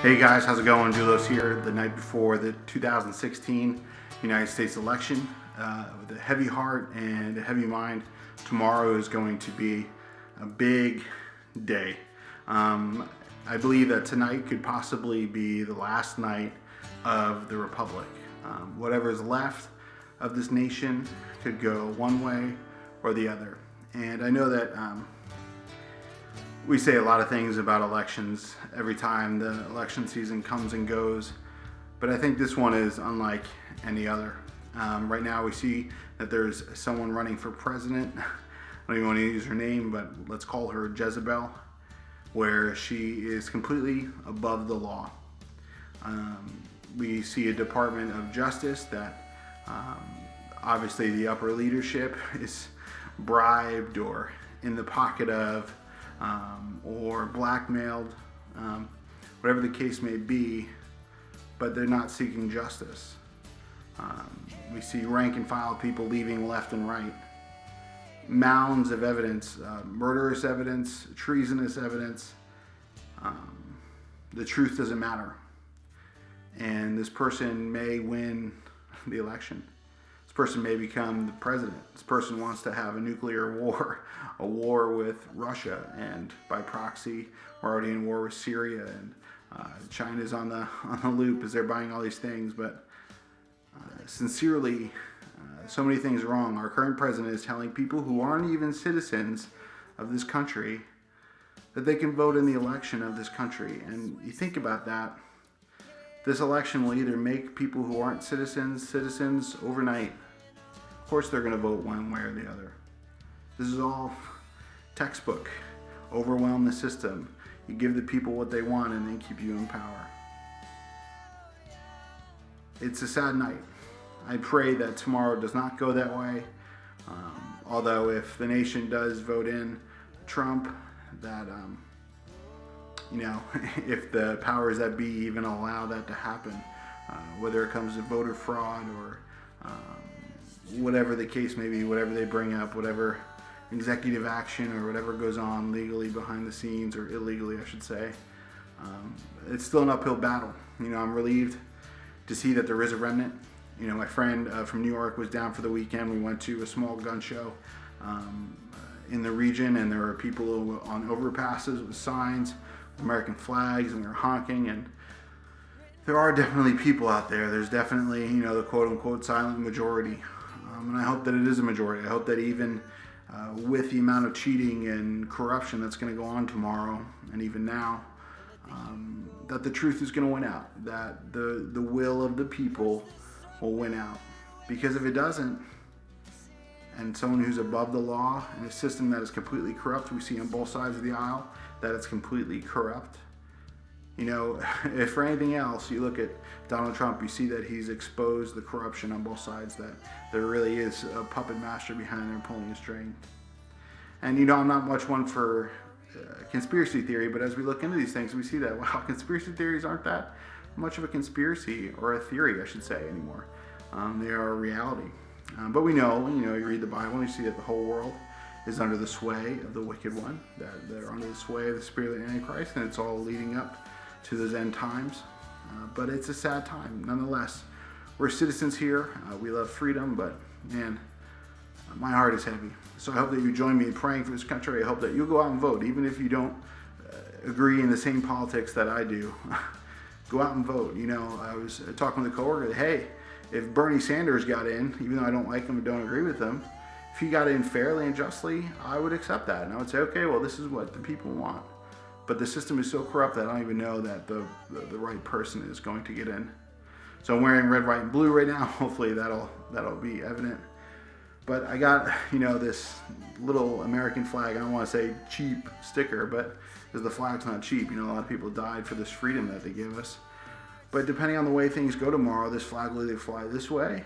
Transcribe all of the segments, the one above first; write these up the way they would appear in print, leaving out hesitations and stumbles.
Hey guys, how's it going? Doulos here. The night before the 2016 United States election, with a heavy heart and a heavy mind. Tomorrow is going to be a big day. I believe that tonight could possibly be the last night of the Republic. Whatever is left of this nation could go one way or the other. And I know that we say a lot of things about elections every time the election season comes and goes, but I think this one is unlike any other. Right now we see that there's someone running for president. I don't even want to use her name, but let's call her Jezebel, where she is completely above the law. We see a Department of Justice that obviously the upper leadership is bribed or in the pocket of or blackmailed, whatever the case may be, but they're not seeking justice. We see rank and file people leaving left and right. Mounds of evidence, murderous evidence, treasonous evidence. The truth doesn't matter. And this person may win the election. This person may become the president. This person wants to have a nuclear war, a war with Russia, and by proxy, we're already in war with Syria, and China's on the loop as they're buying all these things. But sincerely, so many things wrong. Our current president is telling people who aren't even citizens of this country that they can vote in the election of this country. And you think about that. This election will either make people who aren't citizens overnight. Of course they're going to vote one way or the other. This is all textbook. Overwhelm the system. You give the people what they want and then keep you in power. It's a sad night. I pray that tomorrow does not go that way. Although if the nation does vote in Trump, that if the powers that be even allow that to happen, whether it comes to voter fraud or whatever the case may be, whatever they bring up, whatever executive action or whatever goes on legally behind the scenes, or illegally I should say, it's still an uphill battle. I'm relieved to see that there is a remnant. My friend from New York was down for the weekend. We went to a small gun show in the region, and there were people on overpasses with signs, American flags, and they're honking. And there are definitely people out there. There's definitely, the quote-unquote silent majority. And I hope that it is a majority. I hope that even with the amount of cheating and corruption that's going to go on tomorrow, and even now, that the truth is going to win out. That the will of the people will win out. Because if it doesn't, and someone who's above the law in a system that is completely corrupt, we see on both sides of the aisle that it's completely corrupt. If for anything else, you look at Donald Trump, you see that he's exposed the corruption on both sides, that there really is a puppet master behind there pulling a string. And I'm not much one for conspiracy theory, but as we look into these things, we see that, wow, conspiracy theories aren't that much of a conspiracy, or a theory, I should say, anymore. They are a reality. But we know, you read the Bible and you see that the whole world is under the sway of the wicked one, that they're under the sway of the spirit of the Antichrist, and it's all leading up to those end times. But it's a sad time, nonetheless. We're citizens here. We love freedom, but man, my heart is heavy. So I hope that you join me in praying for this country. I hope that you'll go out and vote, even if you don't agree in the same politics that I do. Go out and vote. I was talking with a coworker, hey, if Bernie Sanders got in, even though I don't like him and don't agree with him, if he got in fairly and justly, I would accept that. And I would say, okay, well, this is what the people want. But the system is so corrupt that I don't even know that the right person is going to get in. So I'm wearing red, white, and blue right now. Hopefully that'll be evident. But I got, this little American flag. I don't want to say cheap sticker, but because the flag's not cheap. A lot of people died for this freedom that they give us. But depending on the way things go tomorrow, this flag will either fly this way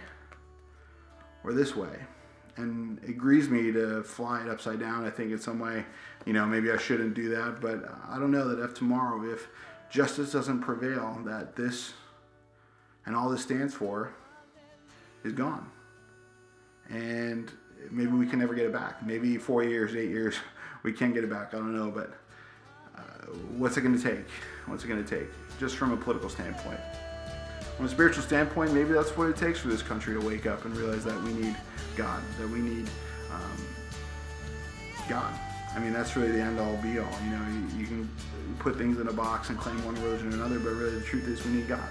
or this way. And it grieves me to fly it upside down. I think in some way, maybe I shouldn't do that. But I don't know that if justice doesn't prevail, that this and all this stands for is gone. And maybe we can never get it back. Maybe 4 years, 8 years, we can get it back. I don't know. But what's it going to take? What's it going to take? Just from a political standpoint. From a spiritual standpoint, maybe that's what it takes for this country to wake up and realize that we need God, that we need God. I mean, that's really the end-all, be-all. You know, you can put things in a box and claim one religion or another, but really the truth is we need God.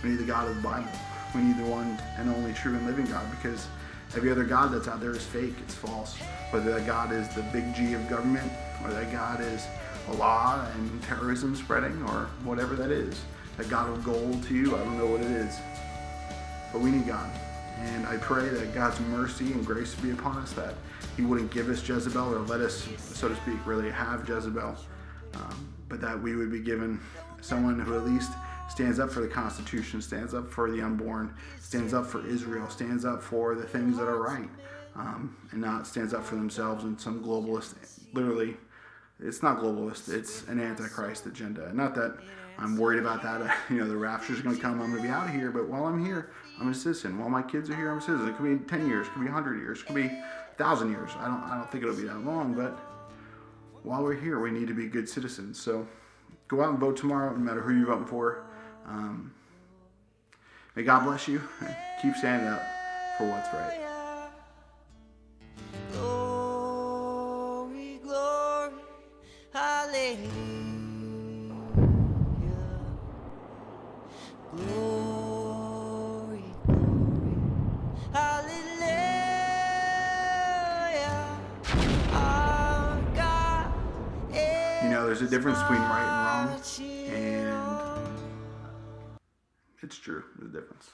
We need the God of the Bible. We need the one and only true and living God, because every other God that's out there is fake, it's false. Whether that God is the big G of government, or that God is Allah and terrorism spreading, or whatever that is. That God of gold to you, I don't know what it is. But we need God. And I pray that God's mercy and grace be upon us, that He wouldn't give us Jezebel, or let us, so to speak, really have Jezebel. But that we would be given someone who at least stands up for the Constitution, stands up for the unborn, stands up for Israel, stands up for the things that are right, and not stands up for themselves and some globalist, literally, it's not globalist, it's an antichrist agenda. Not that I'm worried about that, the rapture's going to come, I'm going to be out of here, but while I'm here, I'm a citizen. While my kids are here, I'm a citizen. It could be 10 years, it could be 100 years, it could be 1,000 years. I don't think it'll be that long, but while we're here, we need to be good citizens. So go out and vote tomorrow, no matter who you're voting for. May God bless you. Keep standing up for what's right. Glory, glory, hallelujah. Glory, glory, hallelujah. Our God is There's a difference between right and wrong, and it's true. There's a difference.